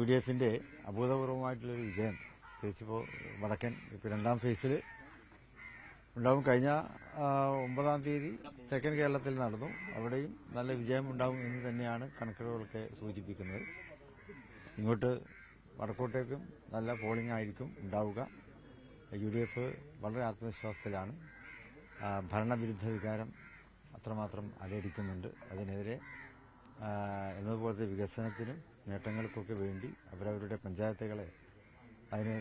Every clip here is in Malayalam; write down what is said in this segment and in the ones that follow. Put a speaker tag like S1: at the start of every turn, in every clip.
S1: UDF-ന്റെ അഭൂതപൂർവമായിട്ടുള്ളൊരു വിജയം പ്രത്യേകിച്ചിപ്പോൾ വടക്കൻ ഇപ്പോൾ രണ്ടാം ഫേസിൽ ഉണ്ടാവും. കഴിഞ്ഞ 9-ാം തീയതി തെക്കൻ കേരളത്തിൽ നടന്നു. അവിടെയും നല്ല വിജയം ഉണ്ടാവും എന്ന് തന്നെയാണ് കണക്കുകളൊക്കെ സൂചിപ്പിക്കുന്നത്. ഇങ്ങോട്ട് വടക്കോട്ടേക്കും നല്ല പോളിംഗ് ആയിരിക്കും ഉണ്ടാവുക. UDF വളരെ ആത്മവിശ്വാസത്തിലാണ്. ഭരണവിരുദ്ധ വികാരം അത്രമാത്രം അലയടിക്കുന്നുണ്ട്. അതിനെതിരെ എന്നതുപോലത്തെ വികസനത്തിനും നേട്ടങ്ങൾക്കൊക്കെ വേണ്ടി അവരവരുടെ പഞ്ചായത്തുകളെ അതിന്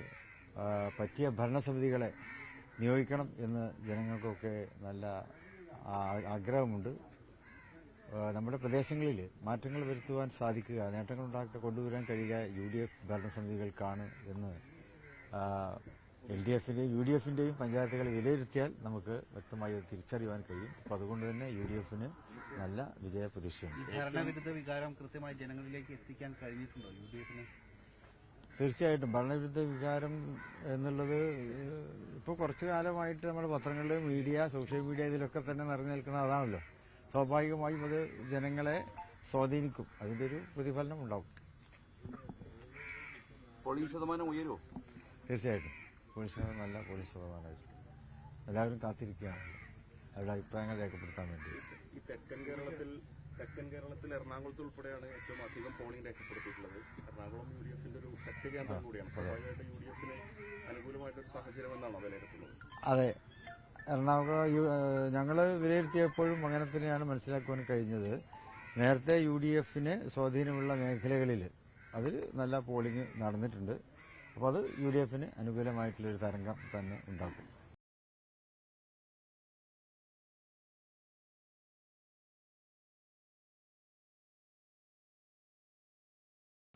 S1: പറ്റിയ ഭരണസമിതികളെ നിയോഗിക്കണം എന്ന് ജനങ്ങൾക്കൊക്കെ നല്ല ആഗ്രഹമുണ്ട്. നമ്മുടെ പ്രദേശങ്ങളിൽ മാറ്റങ്ങൾ വരുത്തുവാൻ സാധിക്കുക, നേട്ടങ്ങൾ കൊണ്ടുവരാൻ കഴിയുക UDF ഭരണസമിതികൾക്കാണ് എന്ന് LDF-ന്റെയും UDF-ന്റെയും പഞ്ചായത്തുകളെ വിലയിരുത്തിയാൽ നമുക്ക് വ്യക്തമായി തിരിച്ചറിയാൻ കഴിയും. അപ്പോൾ അതുകൊണ്ട് തന്നെ UDF-ന് നല്ല വിജയ പ്രതീക്ഷയുണ്ട്.
S2: ഭരണവിരുദ്ധ വികാരം കൃത്യമായി ജനങ്ങളിലേക്ക് എത്തിക്കാൻ കഴിഞ്ഞിട്ടുണ്ടോ UDF-ന്?
S1: തീർച്ചയായിട്ടും ഭരണവിരുദ്ധ വികാരം എന്നുള്ളത് ഇപ്പോൾ കുറച്ചു കാലമായിട്ട് നമ്മുടെ പത്രങ്ങളിലും മീഡിയ, സോഷ്യൽ മീഡിയ ഇതിലൊക്കെ തന്നെ നിറഞ്ഞു നിൽക്കുന്നത് അതാണല്ലോ. സ്വാഭാവികമായും അത് ജനങ്ങളെ സ്വാധീനിക്കും. അതിന്റെ ഒരു പ്രതിഫലനം ഉണ്ടാവും.
S3: പോളിംഗ് ശതമാനം ഉയരുമോ?
S1: തീർച്ചയായിട്ടും നല്ല പോളിംഗ് ശതമാനമായിരിക്കും. എല്ലാവരും കാത്തിരിക്കുകയാണ് അവരുടെ അഭിപ്രായങ്ങൾ രേഖപ്പെടുത്താൻ വേണ്ടി.
S3: ഈ തെക്കൻ കേരളത്തിൽ എറണാകുളത്ത് ഉൾപ്പെടെയാണ് ഏറ്റവും അധികം പോളിംഗ് രേഖപ്പെടുത്തിയിട്ടുള്ളത്. എറണാകുളം UDF-ന്റെ ഒരു ശക്തി കേന്ദ്രം കൂടിയാണ്. സ്വാഭാവികമായിട്ട് UDF-ന് അനുകൂലമായിട്ടൊരു സാഹചര്യം എന്നാണോ വിലയിരുത്തുന്നത്?
S1: അതെ, എറണാകുളം ഞങ്ങൾ വിലയിരുത്തിയപ്പോഴും അങ്ങനെ തന്നെയാണ് മനസ്സിലാക്കുവാൻ കഴിഞ്ഞത്. നേരത്തെ UDF-ന് സ്വാധീനമുള്ള മേഖലകളിൽ അതിൽ നല്ല പോളിംഗ് നടന്നിട്ടുണ്ട്. അപ്പോൾ അത് UDF-ന് അനുകൂലമായിട്ടുള്ളൊരു തരംഗം തന്നെ ഉണ്ടാക്കും.